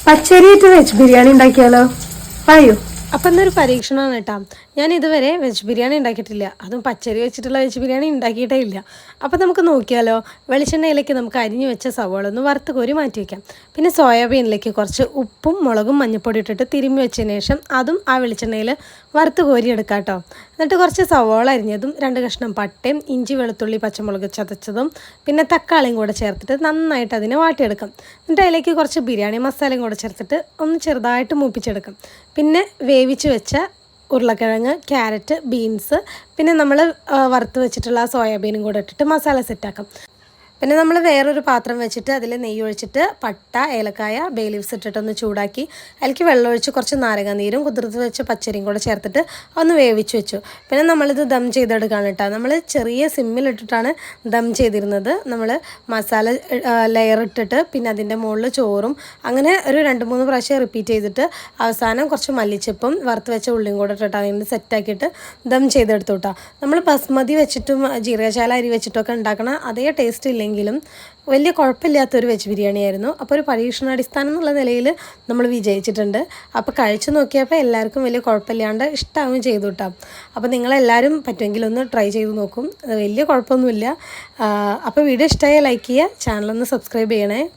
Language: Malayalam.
പച്ചരിയിട്ട് വെജ് ബിരിയാണി ഉണ്ടാക്കിയാലോ? പറയൂ. അപ്പം എന്നൊരു പരീക്ഷണമാണ് കേട്ടോ. ഞാൻ ഇതുവരെ വെജ് ബിരിയാണി ഉണ്ടാക്കിയിട്ടില്ല, അതും പച്ചരി വെച്ചിട്ടുള്ള വെജ് ബിരിയാണി ഉണ്ടാക്കിയിട്ടേ ഇല്ല. അപ്പം നമുക്ക് നോക്കിയാലോ. വെളിച്ചെണ്ണയിലേക്ക് നമുക്ക് അരിഞ്ഞു വെച്ച സവോള ഒന്ന് വറുത്ത് കോരി മാറ്റി വയ്ക്കാം. പിന്നെ സോയാബീനിലേക്ക് കുറച്ച് ഉപ്പും മുളകും മഞ്ഞൾപ്പൊടി ഇട്ടിട്ട് തിരുമ്മി വെച്ചതിന് ശേഷം അതും ആ വെളിച്ചെണ്ണയിൽ വറുത്ത് കോരി എടുക്കാം കേട്ടോ. എന്നിട്ട് കുറച്ച് സവോള അരിഞ്ഞതും 2 കഷ്ണം പട്ടയും ഇഞ്ചി വെളുത്തുള്ളി പച്ചമുളക് ചതച്ചതും പിന്നെ തക്കാളിയും കൂടെ ചേർത്തിട്ട് നന്നായിട്ട് അതിനെ വാട്ടിയെടുക്കാം. എന്നിട്ട് അതിലേക്ക് കുറച്ച് ബിരിയാണി മസാലയും കൂടെ ചേർത്തിട്ട് ഒന്ന് ചെറുതായിട്ട് മൂപ്പിച്ചെടുക്കാം. പിന്നെ വേവിച്ച് വെച്ച ഉരുളക്കിഴങ്ങ്, ക്യാരറ്റ്, ബീൻസ്, പിന്നെ നമ്മൾ വറുത്ത് വെച്ചിട്ടുള്ള ആ സോയാബീനും കൂടെ ഇട്ടിട്ട് മസാല സെറ്റാക്കാം. പിന്നെ നമ്മൾ വേറൊരു പാത്രം വെച്ചിട്ട് അതിൽ നെയ്യ് ഒഴിച്ചിട്ട് പട്ട, ഏലക്കായ, ബേ ലീവ്സ് ഇട്ടിട്ടൊന്ന് ചൂടാക്കി അതിലേക്ക് വെള്ളമൊഴിച്ച് കുറച്ച് നാരങ്ങ നീരും കുതിർത്ത് വെച്ച പച്ചരിയും കൂടെ ചേർത്തിട്ട് ഒന്ന് വേവിച്ച് വെച്ചു. പിന്നെ നമ്മളിത് ദം ചെയ്തെടുക്കുകയാണ് കേട്ടോ. നമ്മൾ ചെറിയ സിമ്മിലിട്ടിട്ടാണ് ദം ചെയ്തിരുന്നത്. നമ്മൾ മസാല ലെയർ ഇട്ടിട്ട് പിന്നെ അതിൻ്റെ മുകളിൽ ചോറും അങ്ങനെ ഒരു 2-3 പ്രാവശ്യം റിപ്പീറ്റ് ചെയ്തിട്ട് അവസാനം കുറച്ച് മല്ലിച്ചപ്പും വറുത്ത് വെച്ച ഉള്ളിയും കൂടെ ഇട്ടിട്ട് അതിന് സെറ്റാക്കിയിട്ട് ദം ചെയ്തെടുത്തു കേട്ടോ. നമ്മൾ ബസ്മതി വെച്ചിട്ടും ജീരകശാല അരി വെച്ചിട്ടൊക്കെ ഉണ്ടാക്കണ അതേ ടേസ്റ്റ് ഇല്ലെങ്കിൽ വലിയ കുഴപ്പമില്ലാത്തൊരു വെജ് ബിരിയാണി ആയിരുന്നു. അപ്പോൾ ഒരു പരീക്ഷണാടിസ്ഥാനം എന്നുള്ള നിലയിൽ നമ്മൾ വിജയിച്ചിട്ടുണ്ട്. അപ്പോൾ കഴിച്ചു നോക്കിയപ്പോൾ എല്ലാവർക്കും വലിയ കുഴപ്പമില്ലാണ്ട് ഇഷ്ടമാവുകയും ചെയ്തു കേട്ടോ. അപ്പോൾ നിങ്ങളെല്ലാവരും പറ്റുമെങ്കിൽ ഒന്ന് ട്രൈ ചെയ്ത് നോക്കും. അത് വലിയ കുഴപ്പമൊന്നുമില്ല. അപ്പോൾ വീഡിയോ ഇഷ്ടമായ ലൈക്ക് ചെയ്യുക, ചാനലൊന്ന് സബ്സ്ക്രൈബ് ചെയ്യണേ.